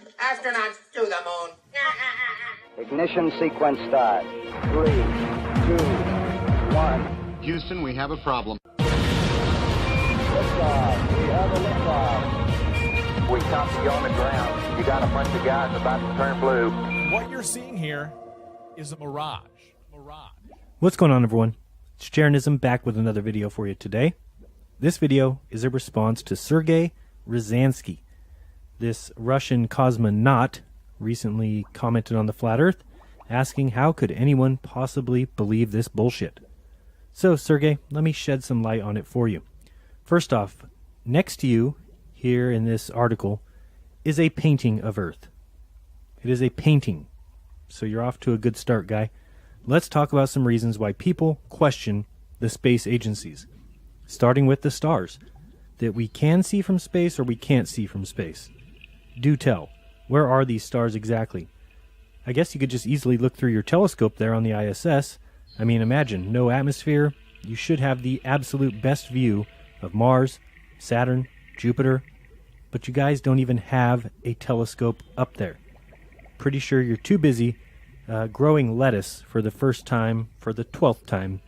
Astronauts to the moon. Ignition sequence start. 3, 2, 1. Houston, we have a problem. Liftoff. We have a liftoff. We copy you on the ground. You got a bunch of guys about to turn blue. What you're seeing here is a mirage. What's going on, everyone? It's Jeranism back with another video for you today. This video is a response to Sergey Ryazansky. This Russian cosmonaut recently commented on the Flat Earth, asking how could anyone possibly believe this bullshit. So, Sergey, let me shed some light on it for you. First off, next to you here in this article is a painting of Earth. It is a painting. So you're off to a good start, guy. Let's talk about some reasons why people question the space agencies. Starting with the stars that we can see from space or we can't see from space. Do tell. Where are these stars exactly? I guess you could just easily look through your telescope there on the ISS. I mean, imagine, no atmosphere. You should have the absolute best view of Mars, Saturn, Jupiter. But you guys don't even have a telescope up there. Pretty sure you're too busy growing lettuce for the first time, for the 12th time.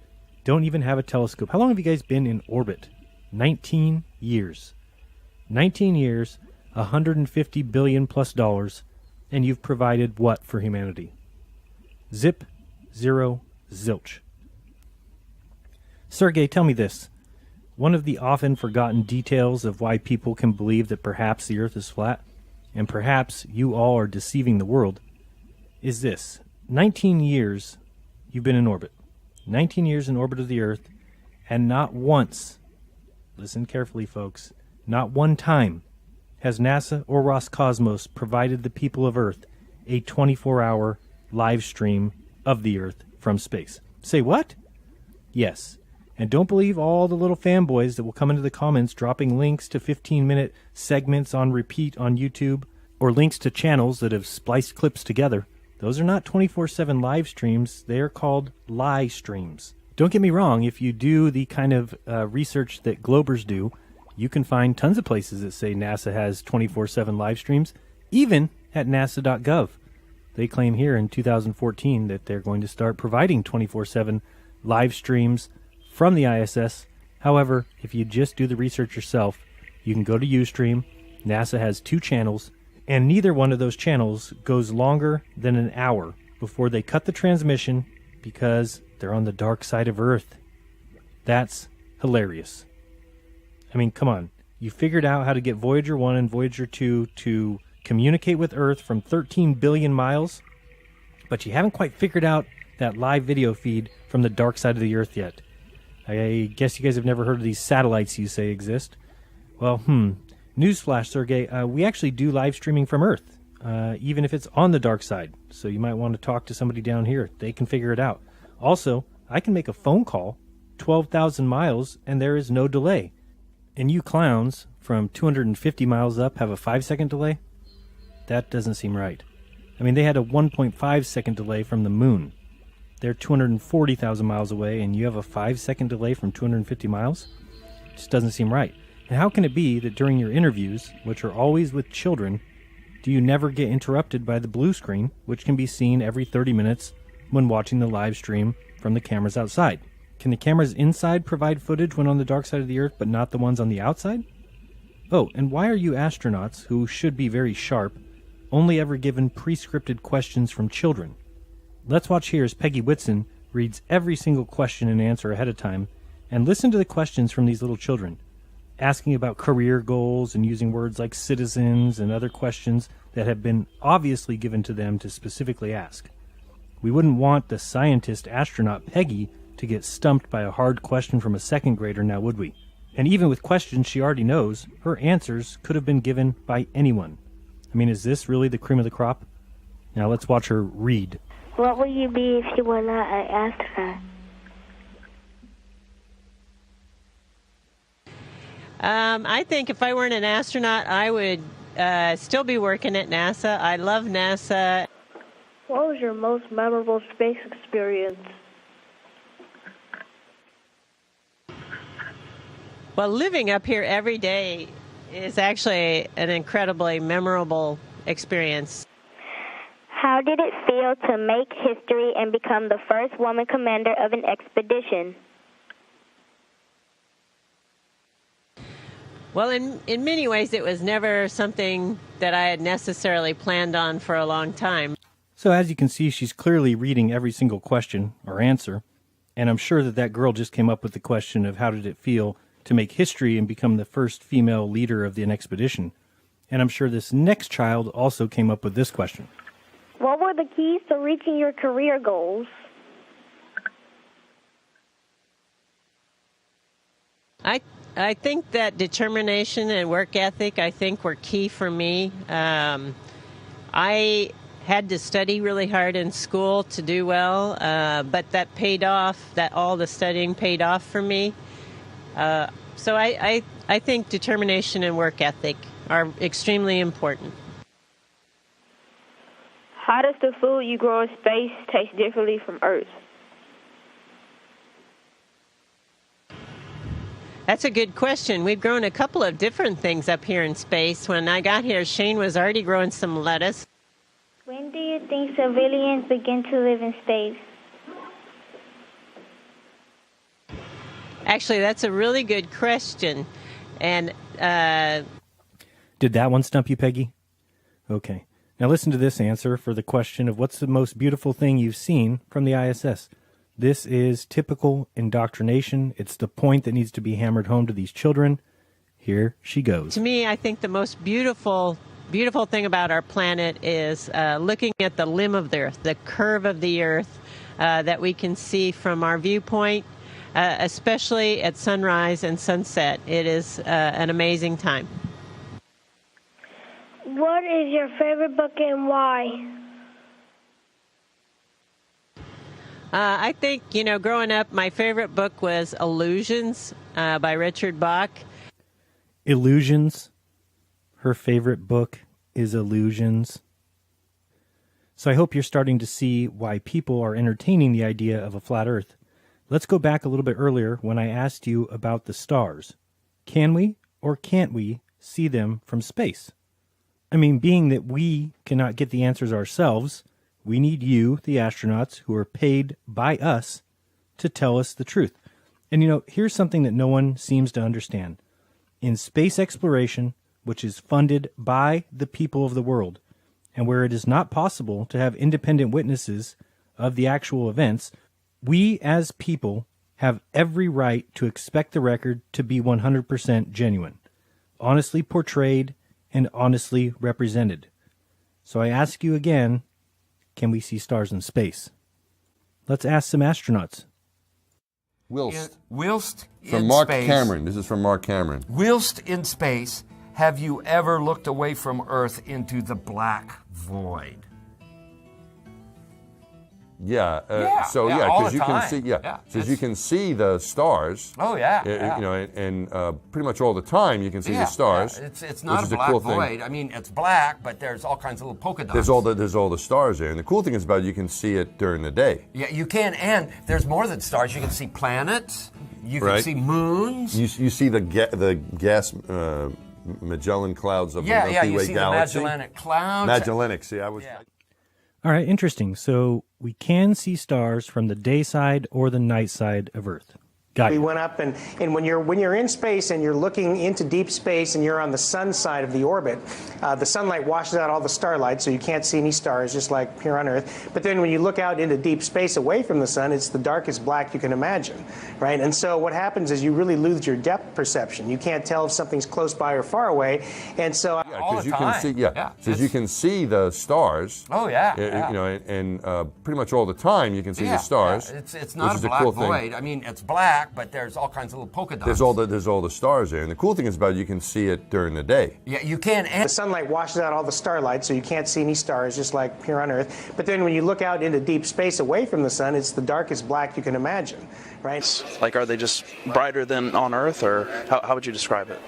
Don't even have a telescope. How long have you guys been in orbit? 19 years. 19 years, $150 billion plus dollars, and you've provided what for humanity? Zip, zero, zilch. Sergey, tell me this. One of the often forgotten details of why people can believe that perhaps the Earth is flat, and perhaps you all are deceiving the world, is this. 19 years you've been in orbit. 19 years in orbit of the Earth, and not once, listen carefully folks, not one time has NASA or Roscosmos provided the people of Earth a 24-hour live stream of the Earth from space. Say what? Yes. And don't believe all the little fanboys that will come into the comments dropping links to 15-minute segments on repeat on YouTube or links to channels that have spliced clips together. Those are not 24/7 live streams. They are called lie streams. Don't get me wrong. If you do the kind of research that Globers do, you can find tons of places that say NASA has 24/7 live streams, even at nasa.gov. They claim here in 2014 that they're going to start providing 24/7 live streams from the ISS. However, if you just do the research yourself, you can go to Ustream. NASA has 2 channels, and neither one of those channels goes longer than an hour before they cut the transmission because they're on the dark side of Earth. That's hilarious. I mean, come on. You figured out how to get Voyager 1 and Voyager 2 to communicate with Earth from 13 billion miles, but you haven't quite figured out that live video feed from the dark side of the Earth yet. I guess you guys have never heard of these satellites you say exist. Well, newsflash, Sergey, we actually do live streaming from Earth, even if it's on the dark side. So you might want to talk to somebody down here. They can figure it out. Also, I can make a phone call 12,000 miles and there is no delay. And you clowns from 250 miles up have a 5-second delay? That doesn't seem right. I mean, they had a 1.5-second delay from the moon. They're 240,000 miles away, and you have a 5-second delay from 250 miles? It just doesn't seem right. And how can it be that during your interviews, which are always with children, do you never get interrupted by the blue screen, which can be seen every 30 minutes when watching the live stream from the cameras outside? Can the cameras inside provide footage when on the dark side of the Earth, but not the ones on the outside? Oh, and why are you astronauts, who should be very sharp, only ever given pre-scripted questions from children? Let's watch here as Peggy Whitson reads every single question and answer ahead of time, and listen to the questions from these little children, asking about career goals and using words like citizens and other questions that have been obviously given to them to specifically ask. We wouldn't want the scientist astronaut Peggy to get stumped by a hard question from a second grader, now would we? And even with questions she already knows, her answers could have been given by anyone. I mean, is this really the cream of the crop? Now let's watch her read. What would you be if you were not an astronaut? I think if I weren't an astronaut, I would still be working at NASA. I love NASA. What was your most memorable space experience? Well, living up here every day is actually an incredibly memorable experience. How did it feel to make history and become the first woman commander of an expedition? Well, in many ways, it was never something that I had necessarily planned on for a long time. So as you can see, she's clearly reading every single question or answer, and I'm sure that that girl just came up with the question of how did it feel to make history and become the first female leader of an expedition. And I'm sure this next child also came up with this question. What were the keys to reaching your career goals? I think that determination and work ethic, I think, were key for me. I had to study really hard in school to do well, but that paid off, that all the studying paid off for me. So I think determination and work ethic are extremely important. How does the food you grow in space taste differently from Earth? That's a good question. We've grown a couple of different things up here in space. When I got here, Shane was already growing some lettuce. When do you think civilians begin to live in space? Actually, that's a really good question. And Did that one stump you, Peggy? Okay. Now listen to this answer for the question of what's the most beautiful thing you've seen from the ISS. This is typical indoctrination. It's the point that needs to be hammered home to these children. Here she goes. to me, I think the most beautiful thing about our planet is looking at the limb of the Earth, the curve of the Earth that we can see from our viewpoint, especially at sunrise and sunset. It is an amazing time. What is your favorite book and why? I think, growing up, my favorite book was Illusions by Richard Bach. Illusions. Her favorite book is Illusions. So I hope you're starting to see why people are entertaining the idea of a flat Earth. Let's go back a little bit earlier when I asked you about the stars. Can we or can't we see them from space? I mean, being that we cannot get the answers ourselves, we need you, the astronauts, who are paid by us to tell us the truth. And here's something that no one seems to understand. In space exploration, which is funded by the people of the world, and where it is not possible to have independent witnesses of the actual events, we as people have every right to expect the record to be 100% genuine, honestly portrayed, and honestly represented. So I ask you again, can we see stars in space? Let's ask some astronauts. Whilst From in Mark space, Cameron. This is from Mark Cameron. Whilst in space, have you ever looked away from Earth into the black void? Yeah. All because the you can time. see. Yeah, Because you can see the stars. Oh yeah. And pretty much all the time you can see the stars. Yeah. It's not which a is black cool void. thing. I mean, it's black, but there's all kinds of little polka dots. There's all the stars there, and the cool thing is about it, you can see it during the day. Yeah, you can, and there's more than stars. You can see planets. You can Right. see moons. You see the gas Magellan clouds of the Milky you Way see galaxy. the Magellanic Clouds. Magellanic. See, I was. Yeah. All right, interesting. So we can see stars from the day side or the night side of Earth. Got We you. went up, and when you're in space and you're looking into deep space and you're on the sun side of the orbit, the sunlight washes out all the starlight, so you can't see any stars, just like here on Earth. But then when you look out into deep space away from the sun, it's the darkest black you can imagine, right? And so what happens is you really lose your depth perception. You can't tell if something's close by or far away, and so all Because the you time. can see, Yeah, because you can see the stars. Oh yeah. And pretty much all the time you can see the stars. Yeah. It's which not is a black cool thing. void. I mean, it's black, but there's all kinds of little polka dots. There's all the stars there, and the cool thing is about it, you can see it during the day. Yeah, you can, and the sunlight washes out all the starlight, so you can't see any stars, just like here on Earth. But then when you look out into deep space away from the sun, it's the darkest black you can imagine, right? Like, are they just brighter than on Earth, or how would you describe it?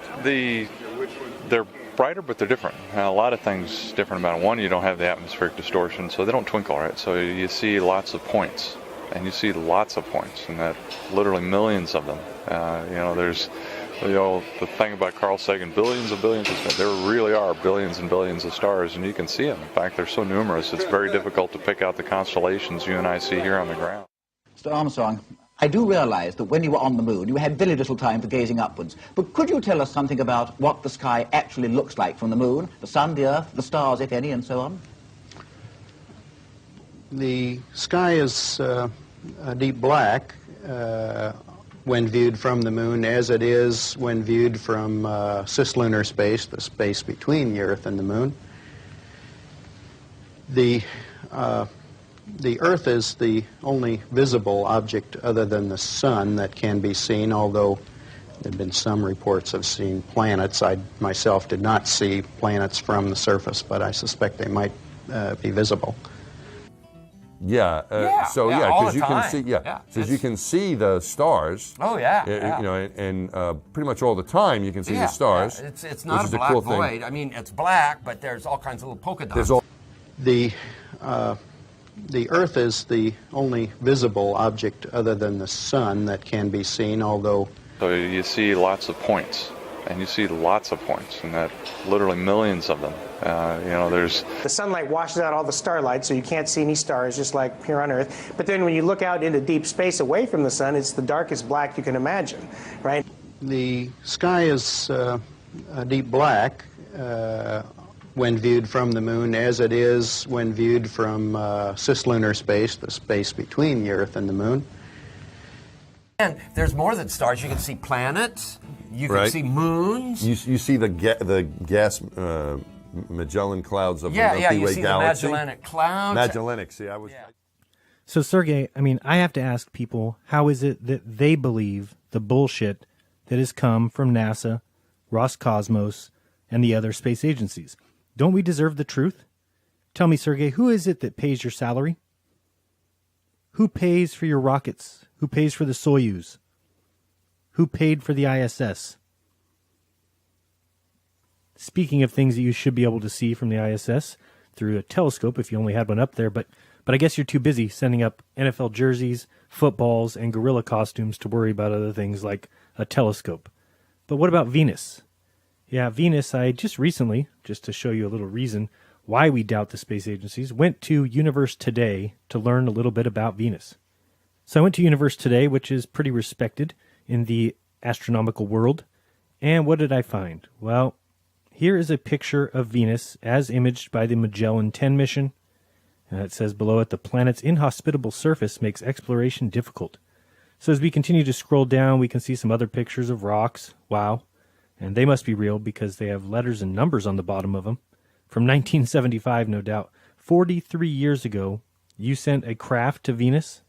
They're brighter, but they're different. A lot of things different about them. One, you don't have the atmospheric distortion, so they don't twinkle, right? So you see lots of points, and you see lots of points, and that literally millions of them. There's The thing about Carl Sagan, billions of stars, there really are billions and billions of stars, and you can see them. In fact, they're so numerous, it's very difficult to pick out the constellations you and I see here on the ground. Mr. Armstrong, I do realize that when you were on the moon, you had very little time for gazing upwards. But could you tell us something about what the sky actually looks like from the moon, the sun, the earth, the stars, if any, and so on? The sky is a deep black when viewed from the moon, as it is when viewed from cislunar space, the space between the Earth and the moon. The Earth is the only visible object other than the sun that can be seen, although there have been some reports of seeing planets. I myself did not see planets from the surface, but I suspect they might be visible. Yeah. So because you can see, because you can see the stars. Oh yeah. You know, and pretty much all the time you can see the stars. Yeah. It's not a black cool void. thing. I mean, it's black, but there's all kinds of little polka dots. The Earth is the only visible object other than the sun that can be seen, although... So you see lots of points, and you see lots of points, and that literally millions of them. You know, there's... The sunlight washes out all the starlight, so you can't see any stars, just like here on Earth. But then when you look out into deep space away from the sun, it's the darkest black you can imagine, right? The sky is a deep black when viewed from the moon, as it is when viewed from cislunar space, the space between the Earth and the moon. And there's more than stars. You can see planets. You can see moons. You see the gas Magellan clouds of the Milky Way you see galaxy. the Magellanic Clouds. Magellanic. See, I was. Yeah. So, Sergey, I mean, I have to ask people, how is it that they believe the bullshit that has come from NASA, Roscosmos, and the other space agencies? Don't we deserve the truth? Tell me, Sergey, who is it that pays your salary? Who pays for your rockets? Who pays for the Soyuz? Who paid for the ISS? Speaking of things that you should be able to see from the ISS through a telescope if you only had one up there, but I guess you're too busy sending up NFL jerseys, footballs, and gorilla costumes to worry about other things like a telescope. But what about Venus? Yeah, Venus, I just recently, just to show you a little reason why we doubt the space agencies, went to Universe Today to learn a little bit about Venus. So I went to Universe Today, which is pretty respected in the astronomical world. And what did I find? Well, here is a picture of Venus as imaged by the Magellan 10 mission. And it says below it, the planet's inhospitable surface makes exploration difficult. So as we continue to scroll down, we can see some other pictures of rocks. Wow. And they must be real because they have letters and numbers on the bottom of them. From 1975, no doubt. 43 years ago, you sent a craft to Venus,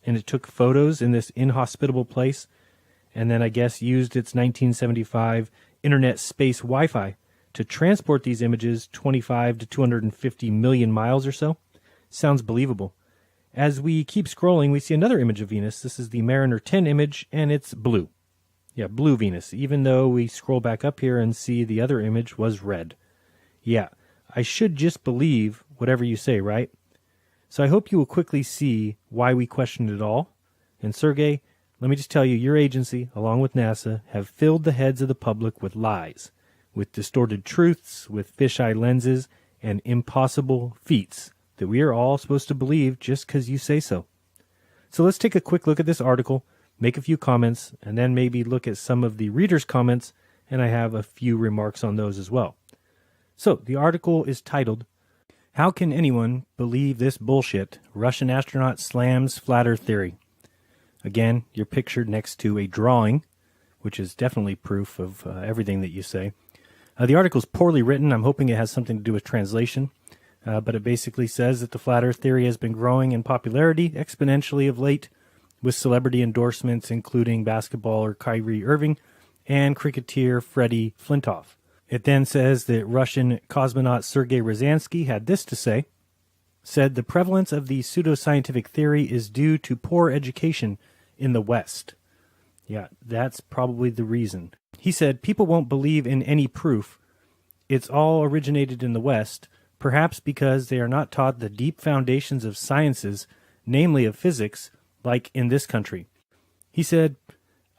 and it took photos in this inhospitable place, and then I guess used its 1975 internet space Wi-Fi to transport these images 25 to 250 million miles or so. Sounds believable. As we keep scrolling, we see another image of Venus. This is the Mariner 10 image, and it's blue. Yeah, blue Venus, even though we scroll back up here and see the other image was red. Yeah, I should just believe whatever you say, right? So I hope you will quickly see why we questioned it all. And Sergey, let me just tell you, your agency, along with NASA, have filled the heads of the public with lies, with distorted truths, with fisheye lenses, and impossible feats that we are all supposed to believe just because you say so. So let's take a quick look at this article, make a few comments, and then maybe look at some of the readers' comments, and I have a few remarks on those as well. So the article is titled, "How Can Anyone Believe This Bullshit? Russian Astronaut Slams Flat Earth Theory." Again, you're pictured next to a drawing, which is definitely proof of everything that you say. The article is poorly written. I'm hoping it has something to do with translation. But it basically says that the Flat Earth theory has been growing in popularity exponentially of late, with celebrity endorsements including basketballer Kyrie Irving and cricketer Freddie Flintoff. It then says that Russian cosmonaut Sergey Ryazansky had this to say, said the prevalence of the pseudoscientific theory is due to poor education in the West. Yeah, that's probably the reason. He said people won't believe in any proof. It's all originated in the West, perhaps because they are not taught the deep foundations of sciences, namely of physics, like in this country. He said,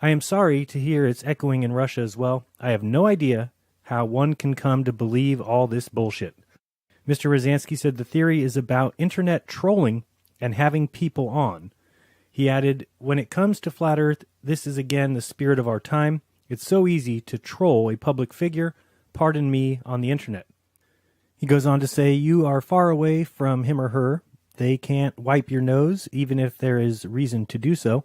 I am sorry to hear it's echoing in Russia as well. I have no idea how one can come to believe all this bullshit. Mr. Ryazansky said the theory is about internet trolling and having people on. He added, when it comes to Flat Earth, this is again the spirit of our time. It's so easy to troll a public figure, pardon me, on the internet. He goes on to say, you are far away from him or her. They can't wipe your nose, even if there is reason to do so,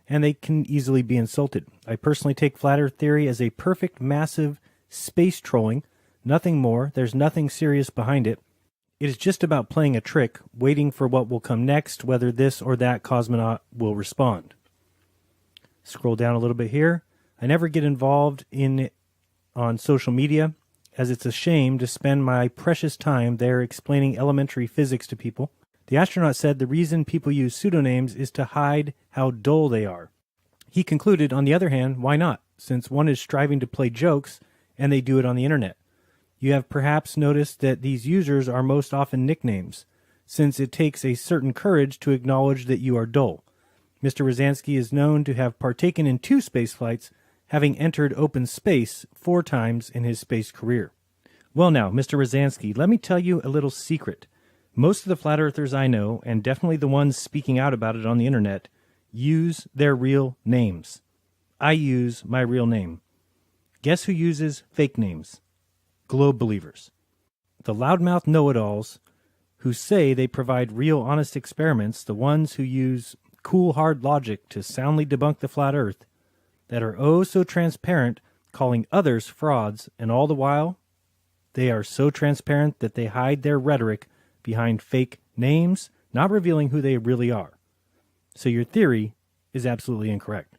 and they can easily be insulted. I personally take Flat Earth theory as a perfect, massive space trolling. Nothing more. There's nothing serious behind it. It is just about playing a trick, waiting for what will come next, whether this or that cosmonaut will respond. Scroll down a little bit here. I never get involved in it on social media, as it's a shame to spend my precious time there explaining elementary physics to people. The astronaut said the reason people use pseudonyms is to hide how dull they are. He concluded, on the other hand, why not, since one is striving to play jokes and they do it on the internet. You have perhaps noticed that these users are most often nicknames, since it takes a certain courage to acknowledge that you are dull. Mr. Ryazansky is known to have partaken in 2 space flights, having entered open space 4 times in his space career. Well now, Mr. Ryazansky, let me tell you a little secret. Most of the flat earthers I know, and definitely the ones speaking out about it on the internet, use their real names. I use my real name. Guess who uses fake names? Globe believers. The loudmouth know-it-alls who say they provide real honest experiments, the ones who use cool hard logic to soundly debunk the flat earth, that are oh so transparent, calling others frauds, and all the while, they are so transparent that they hide their rhetoric behind fake names, not revealing who they really are. So your theory is absolutely incorrect.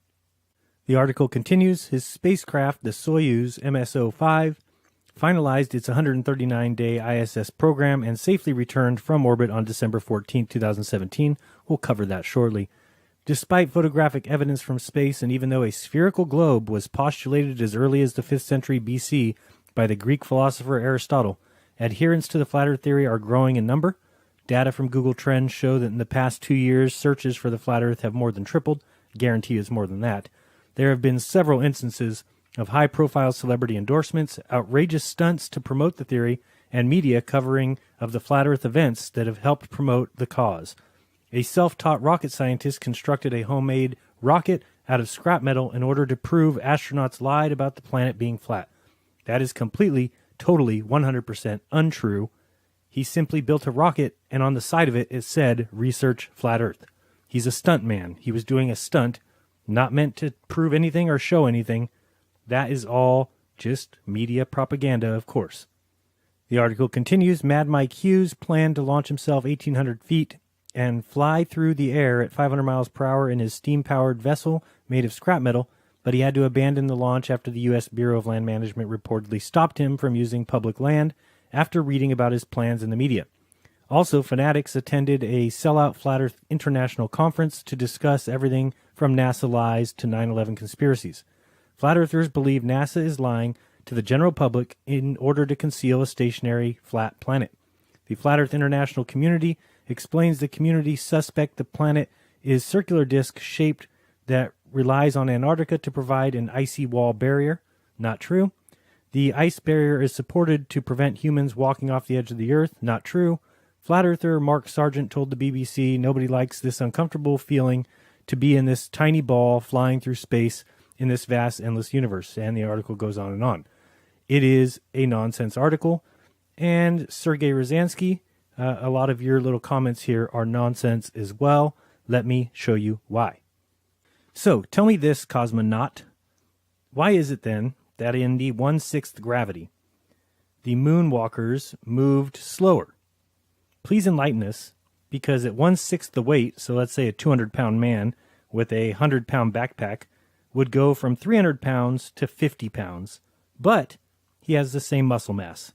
The article continues, his spacecraft, the Soyuz MSO-5, finalized its 139-day ISS program and safely returned from orbit on December 14, 2017. We'll cover that shortly. Despite photographic evidence from space, and even though a spherical globe was postulated as early as the 5th century BC by the Greek philosopher Aristotle, adherents to the flat earth theory are growing in number. Data from Google Trends show that in the past 2 years, searches for the flat earth have more than tripled. Guarantee it's more than that. There have been several instances of high-profile celebrity endorsements, outrageous stunts to promote the theory, and media covering of the flat earth events that have helped promote the cause. A self-taught rocket scientist constructed a homemade rocket out of scrap metal in order to prove astronauts lied about the planet being flat. That is completely, totally, 100% untrue. He simply built a rocket, and on the side of it, it said, research flat earth. He's a stunt man. He was doing a stunt, not meant to prove anything or show anything. That is all just media propaganda, of course. The article continues, Mad Mike Hughes planned to launch himself 1,800 feet and fly through the air at 500 miles per hour in his steam-powered vessel made of scrap metal, but he had to abandon the launch after the U.S. Bureau of Land Management reportedly stopped him from using public land after reading about his plans in the media. Also, fanatics attended a sellout Flat Earth International conference to discuss everything from NASA lies to 9/11 conspiracies. Flat Earthers believe NASA is lying to the general public in order to conceal a stationary flat planet. The Flat Earth International community explains the community suspect the planet is circular disc shaped that relies on Antarctica to provide an icy wall barrier. Not true. The ice barrier is supported to prevent humans walking off the edge of the Earth. Not true. Flat Earther Mark Sargent told the BBC nobody likes this uncomfortable feeling to be in this tiny ball flying through space in this vast, endless universe. And the article goes on and on. It is a nonsense article. And Sergey Ryazansky, a lot of your little comments here are nonsense as well. Let me show you why. So, tell me this, Cosmonaut. Why is it then that in the 1/6 gravity, the moonwalkers moved slower? Please enlighten us, because at 1/6 the weight, so let's say a 200-pound man with a 100-pound backpack would go from 300 pounds to 50 pounds, but he has the same muscle mass.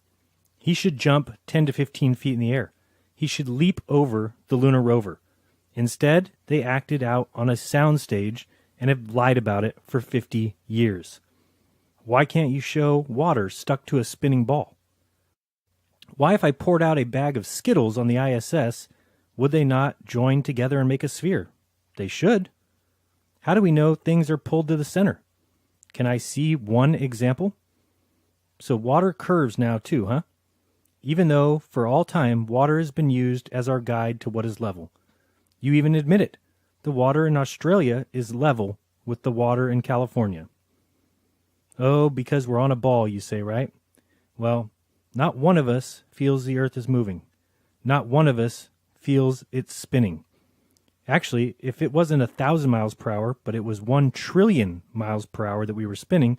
He should jump 10 to 15 feet in the air. He should leap over the lunar rover. Instead, they acted out on a soundstage and have lied about it for 50 years. Why can't you show water stuck to a spinning ball? Why, if I poured out a bag of Skittles on the ISS, would they not join together and make a sphere? They should. How do we know things are pulled to the center? Can I see one example? So water curves now too, huh? Even though for all time water has been used as our guide to what is level. You even admit it. The water in Australia is level with the water in California. Oh, because we're on a ball, you say, right? Well, not one of us feels the earth is moving. Not one of us feels it's spinning. Actually, if it wasn't 1,000 miles per hour, but it was 1 trillion miles per hour that we were spinning,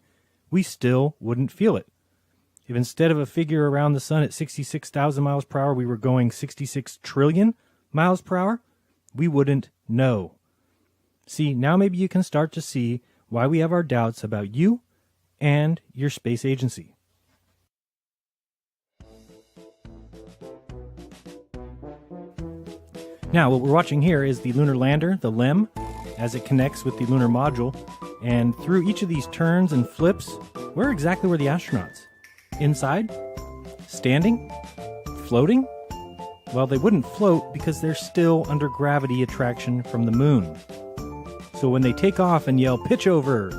we still wouldn't feel it. If instead of a figure around the sun at 66,000 miles per hour, we were going 66 trillion miles per hour, we wouldn't know. See, now maybe you can start to see why we have our doubts about you and your space agency. Now, what we're watching here is the lunar lander, the LEM, as it connects with the lunar module. And through each of these turns and flips, where exactly were the astronauts? Inside? Standing? Floating? Well, they wouldn't float because they're still under gravity attraction from the moon. So when they take off and yell, "Pitch over,"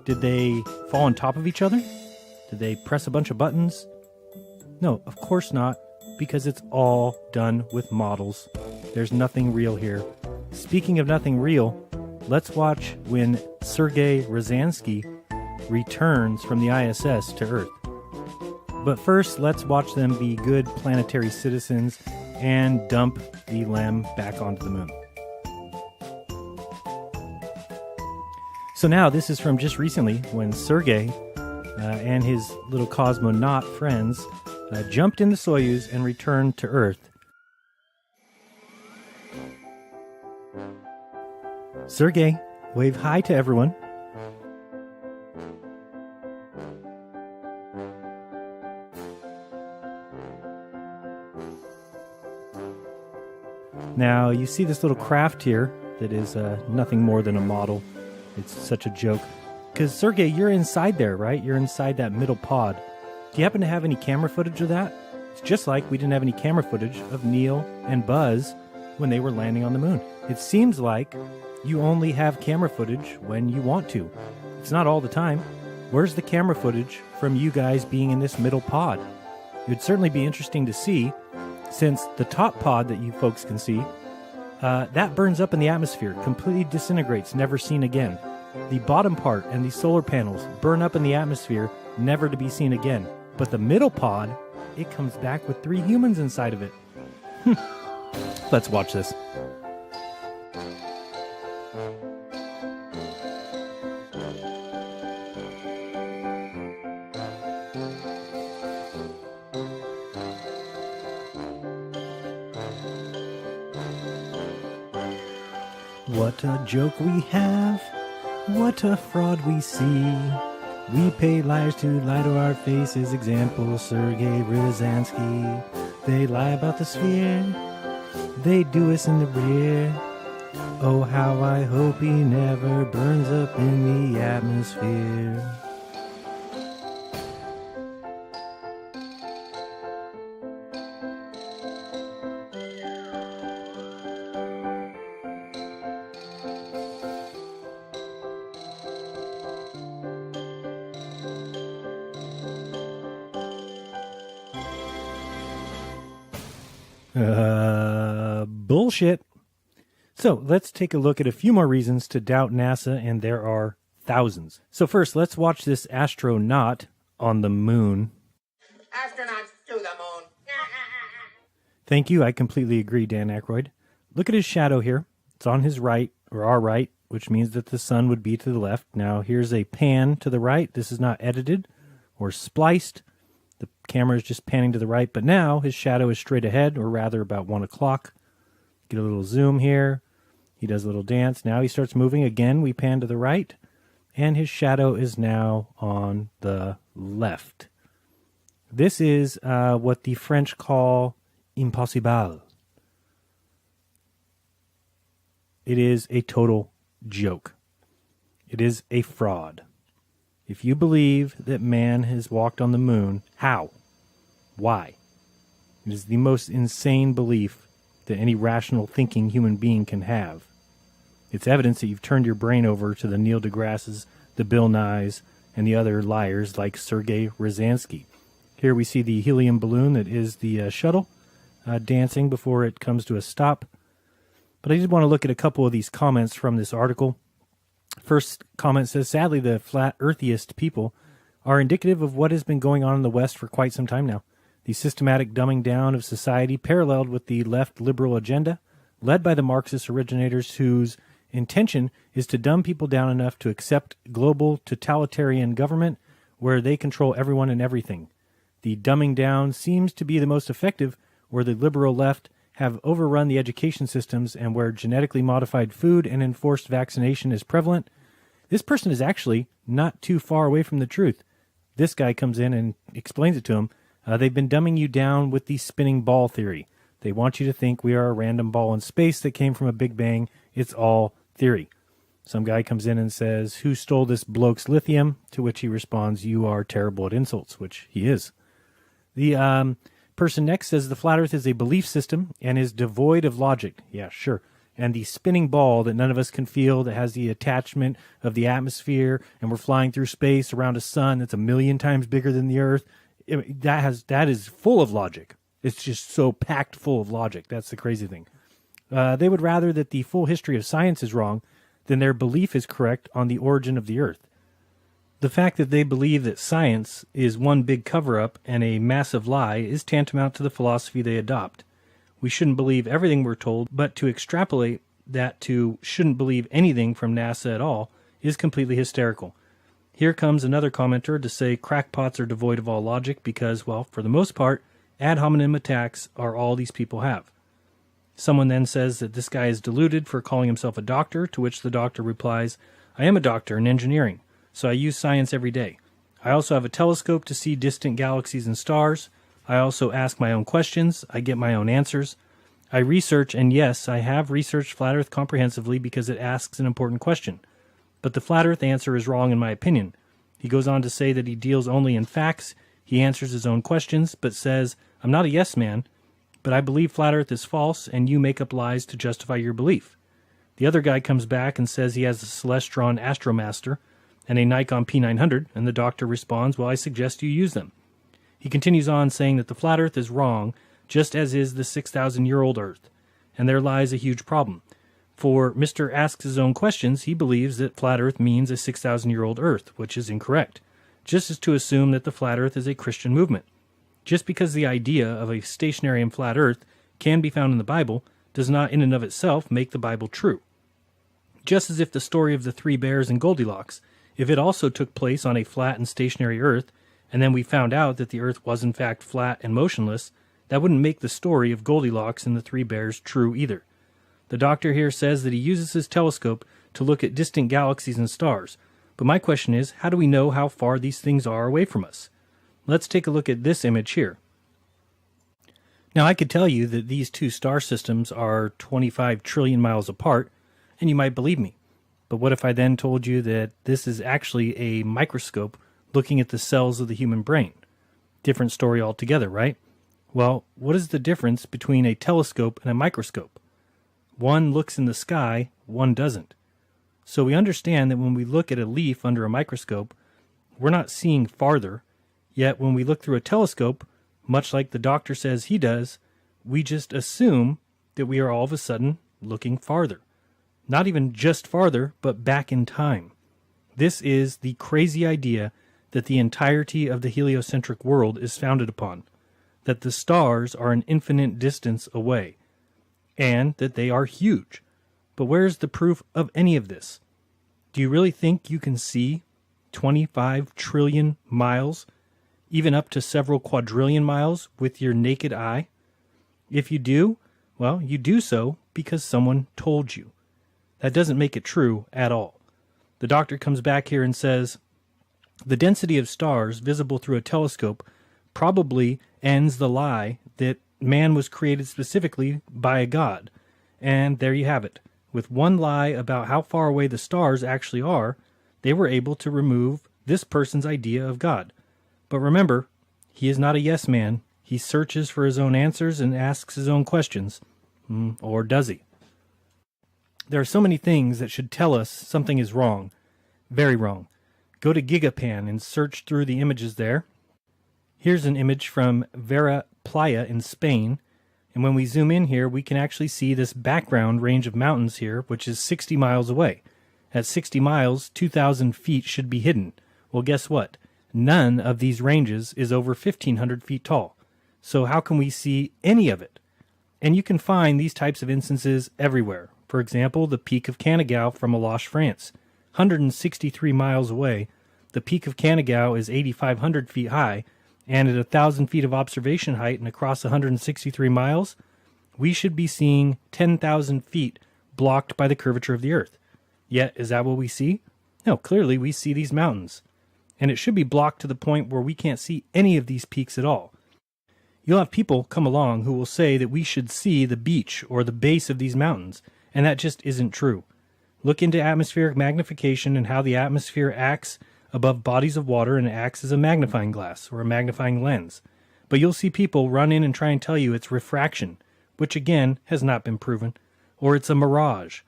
did they fall on top of each other? Did they press a bunch of buttons? No, of course not, because it's all done with models. There's nothing real here. Speaking of nothing real, let's watch when Sergey Ryazansky returns from the ISS to Earth. But first, let's watch them be good planetary citizens and dump the LEM back onto the moon. So now, this is from just recently when Sergey and his little Cosmonaut friends jumped in the Soyuz and returned to Earth. Sergey, wave hi to everyone. Now, you see this little craft here that is nothing more than a model. It's such a joke. Because, Sergey, you're inside there, right? You're inside that middle pod. Do you happen to have any camera footage of that? It's just like we didn't have any camera footage of Neil and Buzz when they were landing on the moon. It seems like you only have camera footage when you want to. It's not all the time. Where's the camera footage from you guys being in this middle pod? It would certainly be interesting to see, since the top pod that you folks can see, that burns up in the atmosphere, completely disintegrates, never seen again. The bottom part and the solar panels burn up in the atmosphere, never to be seen again. But the middle pod, it comes back with 3 humans inside of it. Let's watch this. What a joke we have, what a fraud we see. We pay liars to lie to our faces, example Sergey Ryazansky. They lie about the sphere, they do us in the rear. Oh, how I hope he never burns up in the atmosphere. Bullshit. So let's take a look at a few more reasons to doubt NASA, and there are thousands. So first, let's watch this astronaut on the moon. Astronauts to the moon. Thank you. I completely agree, Dan Aykroyd. Look at his shadow here. It's on his right, or our right, which means that the sun would be to the left. Now, here's a pan to the right. This is not edited or spliced. The camera is just panning to the right, but now his shadow is straight ahead, or rather about 1 o'clock. Get a little zoom here. He does a little dance. Now he starts moving again. We pan to the right, and his shadow is now on the left. This is what the French call impossible. It is a total joke. It is a fraud. If you believe that man has walked on the moon, how? Why? It is the most insane belief that any rational thinking human being can have. It's evidence that you've turned your brain over to the Neil deGrasse's, the Bill Nyes, and the other liars like Sergey Ryazansky. Here we see the helium balloon that is the shuttle dancing before it comes to a stop. But I did want to look at a couple of these comments from this article. First comment says, sadly, the flat eartheist people are indicative of what has been going on in the West for quite some time now. The systematic dumbing down of society paralleled with the left liberal agenda, led by the Marxist originators whose intention is to dumb people down enough to accept global totalitarian government where they control everyone and everything. The dumbing down seems to be the most effective where the liberal left have overrun the education systems and where genetically modified food and enforced vaccination is prevalent. This person is actually not too far away from the truth. This guy comes in and explains it to him. They've been dumbing you down with the spinning ball theory. They want you to think we are a random ball in space that came from a big bang. It's all theory. Some guy comes in and says, who stole this bloke's lithium? To which he responds, you are terrible at insults, which he is. The person next says the flat earth is a belief system and is devoid of logic. Yeah, sure. And the spinning ball that none of us can feel, that has the attachment of the atmosphere, and we're flying through space around a sun that's 1,000,000 times bigger than the earth, that is full of logic. It's just so packed full of logic. That's the crazy thing. They would rather that the full history of science is wrong than their belief is correct on the origin of the earth. The fact that they believe that science is one big cover-up and a massive lie is tantamount to the philosophy they adopt. We shouldn't believe everything we're told, but to extrapolate that to shouldn't believe anything from NASA at all is completely hysterical. Here comes another commenter to say crackpots are devoid of all logic because, well, for the most part, ad hominem attacks are all these people have. Someone then says that this guy is deluded for calling himself a doctor, to which the doctor replies, I am a doctor in engineering, so I use science every day. I also have a telescope to see distant galaxies and stars. I also ask my own questions. I get my own answers. I research, and yes, I have researched Flat Earth comprehensively because it asks an important question. But the Flat Earth answer is wrong in my opinion. He goes on to say that he deals only in facts. He answers his own questions, but says, I'm not a yes man, but I believe Flat Earth is false, and you make up lies to justify your belief. The other guy comes back and says he has a Celestron Astromaster and a Nikon P900, and the doctor responds, well, I suggest you use them. He continues on saying that the Flat Earth is wrong, just as is the 6,000-year-old Earth, and there lies a huge problem. For Mr. Asks His Own Questions, he believes that Flat Earth means a 6,000-year-old Earth, which is incorrect, just as to assume that the Flat Earth is a Christian movement. Just because the idea of a stationary and flat Earth can be found in the Bible does not in and of itself make the Bible true. Just as if the story of the three bears and Goldilocks, if it also took place on a flat and stationary Earth, and then we found out that the Earth was in fact flat and motionless, that wouldn't make the story of Goldilocks and the three bears true either. The doctor here says that he uses his telescope to look at distant galaxies and stars, but my question is, how do we know how far these things are away from us? Let's take a look at this image here. Now, I could tell you that these two star systems are 25 trillion miles apart, and you might believe me. But what if I then told you that this is actually a microscope looking at the cells of the human brain? Different story altogether, right? Well, what is the difference between a telescope and a microscope? One looks in the sky, one doesn't. So we understand that when we look at a leaf under a microscope, we're not seeing farther, yet when we look through a telescope, much like the doctor says he does, we just assume that we are all of a sudden looking farther. Not even just farther, but back in time. This is the crazy idea that the entirety of the heliocentric world is founded upon, that the stars are an infinite distance away, and that they are huge. But where's the proof of any of this? Do you really think you can see 25 trillion miles, even up to several quadrillion miles, with your naked eye? If you do, well, you do so because someone told you. That doesn't make it true at all. The doctor comes back here and says, the density of stars visible through a telescope probably ends the lie that man was created specifically by a god. And there you have it. With one lie about how far away the stars actually are, they were able to remove this person's idea of God. But remember, he is not a yes man. He searches for his own answers and asks his own questions. Or does he? There are so many things that should tell us something is wrong. Very wrong. Go to Gigapan and search through the images there. Here's an image from Vera Playa in Spain. And when we zoom in here, we can actually see this background range of mountains here, which is 60 miles away. At 60 miles, 2,000 feet should be hidden. Well, guess what? None of these ranges is over 1,500 feet tall. So how can we see any of it? And you can find these types of instances everywhere. For example, the Peak of Canigou from Aloche, France. 163 miles away, the Peak of Canigou is 8,500 feet high, and at 1,000 feet of observation height and across 163 miles, we should be seeing 10,000 feet blocked by the curvature of the Earth. Yet, is that what we see? No, clearly we see these mountains. And it should be blocked to the point where we can't see any of these peaks at all. You'll have people come along who will say that we should see the beach or the base of these mountains, and that just isn't true. Look into atmospheric magnification and how the atmosphere acts above bodies of water and acts as a magnifying glass or a magnifying lens. But you'll see people run in and try and tell you it's refraction, which again has not been proven, or it's a mirage.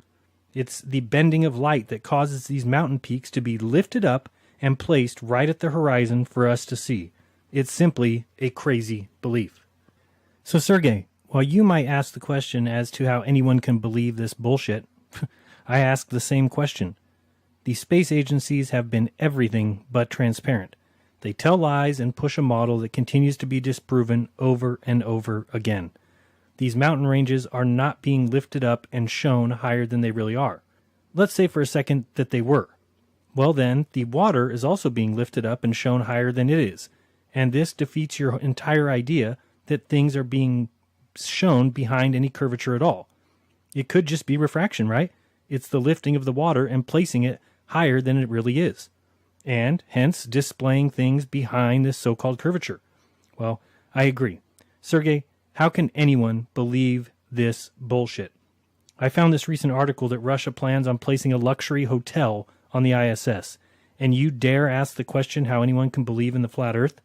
It's the bending of light that causes these mountain peaks to be lifted up and placed right at the horizon for us to see. It's simply a crazy belief. So Sergey, while you might ask the question as to how anyone can believe this bullshit, I ask the same question. The space agencies have been everything but transparent. They tell lies and push a model that continues to be disproven over and over again. These mountain ranges are not being lifted up and shown higher than they really are. Let's say for a second that they were. Well then, the water is also being lifted up and shown higher than it is. And this defeats your entire idea that things are being shown behind any curvature at all. It could just be refraction, right? It's the lifting of the water and placing it higher than it really is. And hence displaying things behind this so-called curvature. Well, I agree. Sergey, how can anyone believe this bullshit? I found this recent article that Russia plans on placing a luxury hotel on the ISS. And you dare ask the question how anyone can believe in the flat Earth?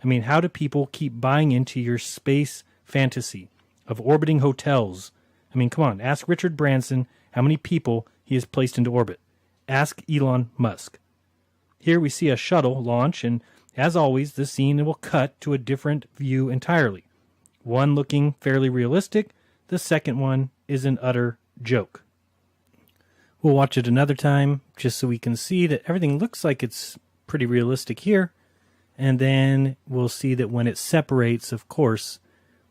I mean, how do people keep buying into your space fantasy of orbiting hotels? I mean, come on, ask Richard Branson how many people he has placed into orbit. Ask Elon Musk. Here we see a shuttle launch, and as always, the scene will cut to a different view entirely. One looking fairly realistic, the second one is an utter joke. We'll watch it another time, just so we can see that everything looks like it's pretty realistic here. And then we'll see that when it separates, of course,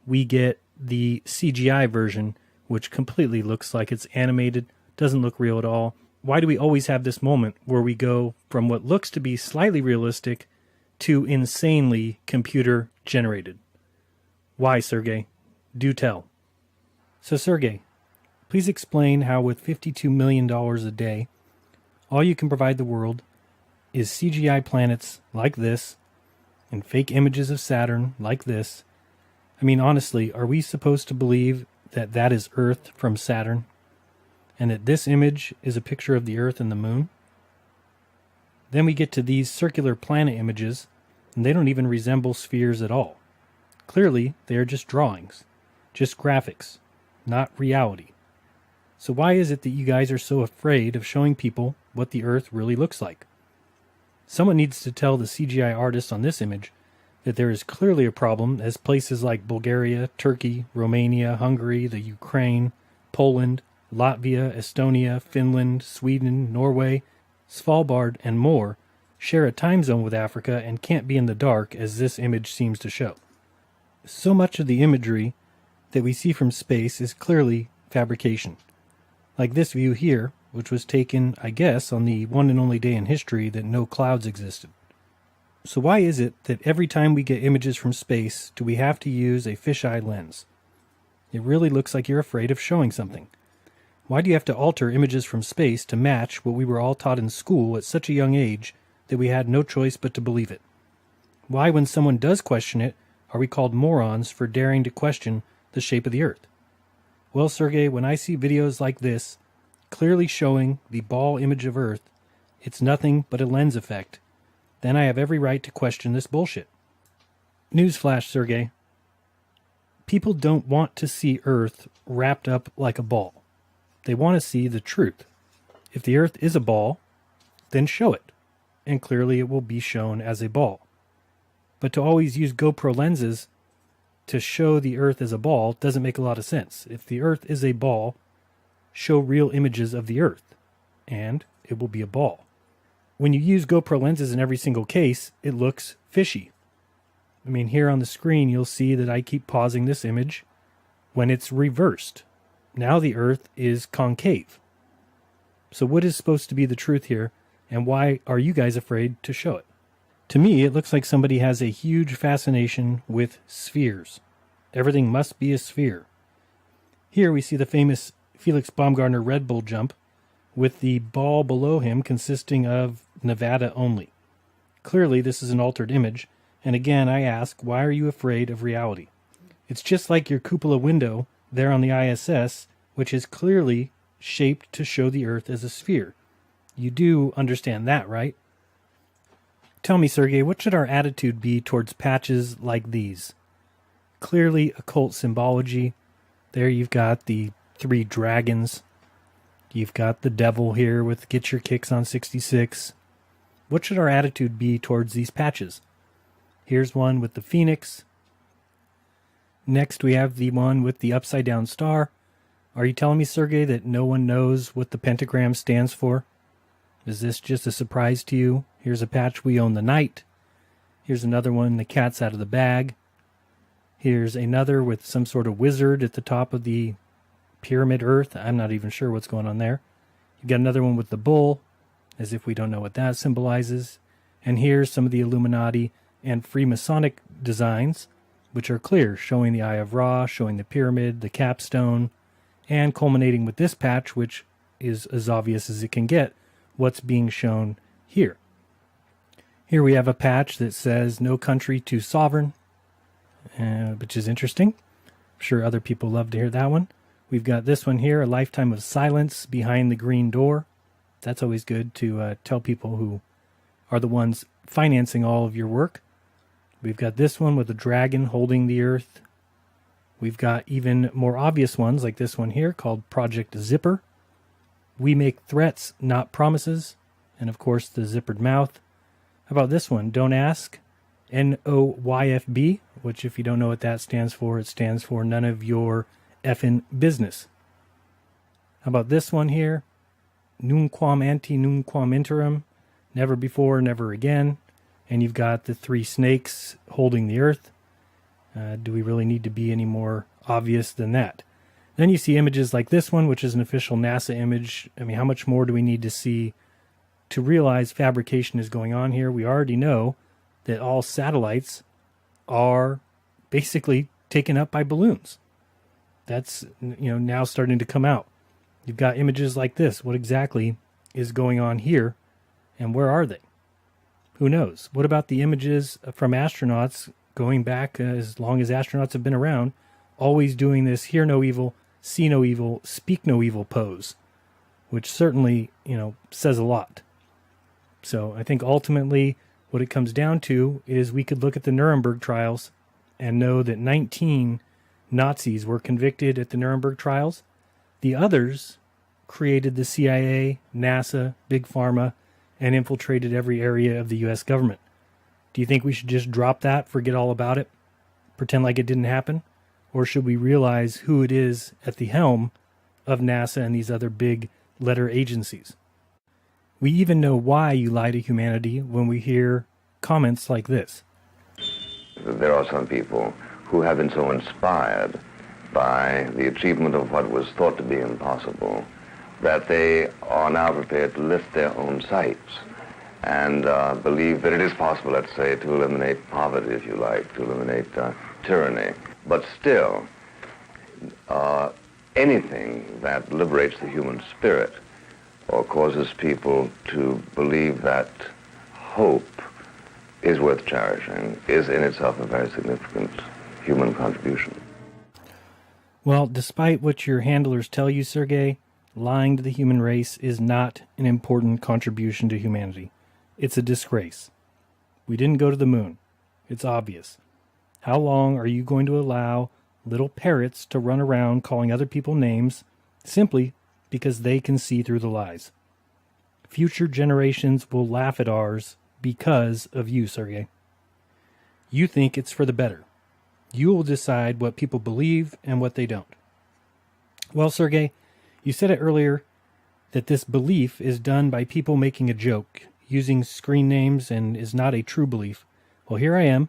we get the CGI version, which completely looks like it's animated, doesn't look real at all. Why do we always have this moment where we go from what looks to be slightly realistic to insanely computer generated? Why, Sergey? Do tell. So, Sergey, please explain how with $52 million a day, all you can provide the world is CGI planets like this and fake images of Saturn like this. I mean, honestly, are we supposed to believe that that is Earth from Saturn? And that this image is a picture of the Earth and the Moon? Then we get to these circular planet images, and they don't even resemble spheres at all. Clearly, they are just drawings, just graphics, not reality. So why is it that you guys are so afraid of showing people what the Earth really looks like? Someone needs to tell the CGI artist on this image that there is clearly a problem, as places like Bulgaria, Turkey, Romania, Hungary, the Ukraine, Poland, Latvia, Estonia, Finland, Sweden, Norway, Svalbard, and more share a time zone with Africa and can't be in the dark, as this image seems to show. So much of the imagery that we see from space is clearly fabrication. Like this view here, which was taken, I guess, on the one and only day in history that no clouds existed. So why is it that every time we get images from space do we have to use a fisheye lens? It really looks like you're afraid of showing something. Why do you have to alter images from space to match what we were all taught in school at such a young age that we had no choice but to believe it? Why, when someone does question it, are we called morons for daring to question the shape of the Earth? Well, Sergey, when I see videos like this, clearly showing the ball image of Earth, it's nothing but a lens effect, then I have every right to question this bullshit. Newsflash, Sergey. People don't want to see Earth wrapped up like a ball. They want to see the truth. If the Earth is a ball, then show it, and clearly it will be shown as a ball. But to always use GoPro lenses to show the Earth as a ball doesn't make a lot of sense. If the Earth is a ball, show real images of the Earth, and it will be a ball. When you use GoPro lenses in every single case, it looks fishy. I mean, here on the screen, you'll see that I keep pausing this image when it's reversed. Now the Earth is concave. So what is supposed to be the truth here, and why are you guys afraid to show it? To me, it looks like somebody has a huge fascination with spheres. Everything must be a sphere. Here we see the famous Felix Baumgartner Red Bull jump, with the ball below him consisting of Nevada only. Clearly, this is an altered image, and again, I ask, why are you afraid of reality? It's just like your cupola window there on the ISS, which is clearly shaped to show the Earth as a sphere. You do understand that, right? Tell me, Sergey, what should our attitude be towards patches like these? Clearly occult symbology. There you've got the 3 dragons. You've got the devil here with Get Your Kicks on 66. What should our attitude be towards these patches? Here's one with the phoenix. Next we have the one with the upside down star. Are you telling me, Sergey, that no one knows what the pentagram stands for? Is this just a surprise to you? Here's a patch, We Own the Night. Here's another one, The Cat's Out of the Bag. Here's another with some sort of wizard at the top of the pyramid Earth. I'm not even sure what's going on there. You got another one with the bull, as if we don't know what that symbolizes. And here's some of the Illuminati and Freemasonic designs, which are clear, showing the Eye of Ra, showing the pyramid, the capstone, and culminating with this patch, which is as obvious as it can get, what's being shown here. Here we have a patch that says No Country Too Sovereign, which is interesting. I'm sure other people love to hear that one. We've got this one here, A Lifetime of Silence Behind the Green Door. That's always good to tell people who are the ones financing all of your work. We've got this one with a dragon holding the Earth. We've got even more obvious ones like this one here called Project Zipper. We make threats, not promises. And of course the zippered mouth. How about this one? Don't ask. NOYFB, which if you don't know what that stands for, it stands for none of your effing business. How about this one here? Nunquam ante nunquam interim. Never before, never again. And you've got the 3 snakes holding the Earth. Do we really need to be any more obvious than that? Then you see images like this one, which is an official NASA image. I mean, how much more do we need to see to realize fabrication is going on here? We already know that all satellites are basically taken up by balloons. That's, now starting to come out. You've got images like this. What exactly is going on here, and where are they? Who knows? What about the images from astronauts going back as long as astronauts have been around, always doing this hear no evil, see no evil, speak no evil pose, which certainly, says a lot. So I think ultimately what it comes down to is we could look at the Nuremberg trials and know that 19 Nazis were convicted at the Nuremberg trials. The others created the CIA, NASA, Big Pharma, and infiltrated every area of the U.S. government. Do you think we should just drop that, forget all about it, pretend like it didn't happen? Or should we realize who it is at the helm of NASA and these other big letter agencies? We even know why you lie to humanity when we hear comments like this. There are some people who have been so inspired by the achievement of what was thought to be impossible that they are now prepared to lift their own sights and believe that it is possible, let's say, to eliminate poverty, if you like, to eliminate tyranny. But still, anything that liberates the human spirit or causes people to believe that hope is worth cherishing is in itself a very significant human contribution. Well, despite what your handlers tell you, Sergey, lying to the human race is not an important contribution to humanity. It's a disgrace. We didn't go to the moon. It's obvious. How long are you going to allow little parrots to run around calling other people names simply because they can see through the lies. Future generations will laugh at ours because of you, Sergey. You think it's for the better. You will decide what people believe and what they don't. Well, Sergey, you said it earlier that this belief is done by people making a joke, using screen names, and is not a true belief. Well, here I am,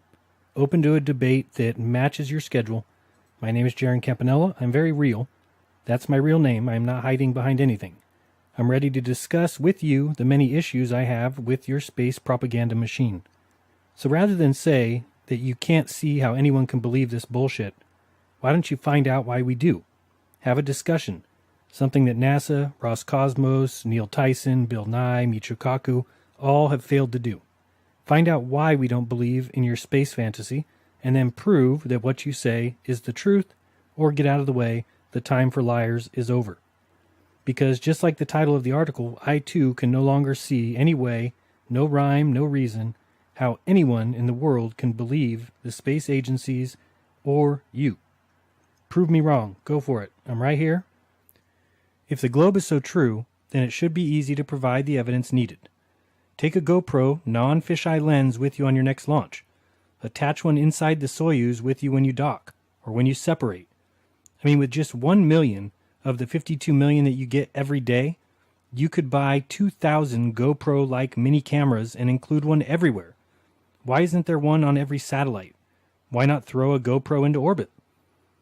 open to a debate that matches your schedule. My name is Jaron Campanella. I'm very real. That's my real name. I'm not hiding behind anything. I'm ready to discuss with you the many issues I have with your space propaganda machine. So rather than say that you can't see how anyone can believe this bullshit, why don't you find out why we do? Have a discussion. Something that NASA, Roscosmos, Neil Tyson, Bill Nye, Michio Kaku all have failed to do. Find out why we don't believe in your space fantasy, and then prove that what you say is the truth, or get out of the way. The time for liars is over. Because just like the title of the article, I too can no longer see any way, no rhyme, no reason, how anyone in the world can believe the space agencies or you. Prove me wrong. Go for it. I'm right here. If the globe is so true, then it should be easy to provide the evidence needed. Take a GoPro non-fisheye lens with you on your next launch. Attach one inside the Soyuz with you when you dock, or when you separate. I mean, with just 1 million of the 52 million that you get every day, you could buy 2,000 GoPro-like mini cameras and include one everywhere. Why isn't there one on every satellite? Why not throw a GoPro into orbit?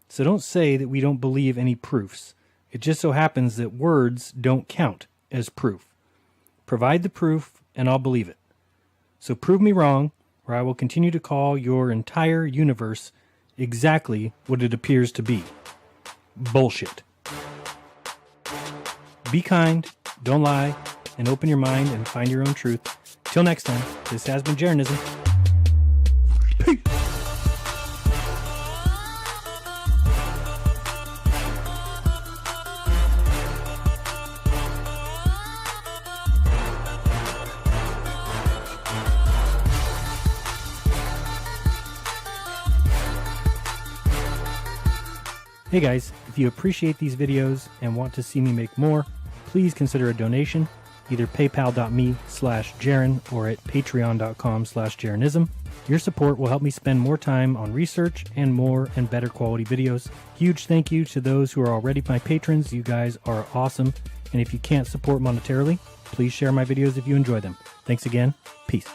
So don't say that we don't believe any proofs. It just so happens that words don't count as proof. Provide the proof, and I'll believe it. So prove me wrong, or I will continue to call your entire universe exactly what it appears to be. Bullshit. Be kind, don't lie, and open your mind and find your own truth. Till next time, this has been Jeranism. Peace. Hey guys, if you appreciate these videos and want to see me make more, please consider a donation, either paypal.me/Jaron or at patreon.com/Jeranism. Your support will help me spend more time on research and more and better quality videos. Huge thank you to those who are already my patrons. You guys are awesome. And if you can't support monetarily, please share my videos if you enjoy them. Thanks again. Peace.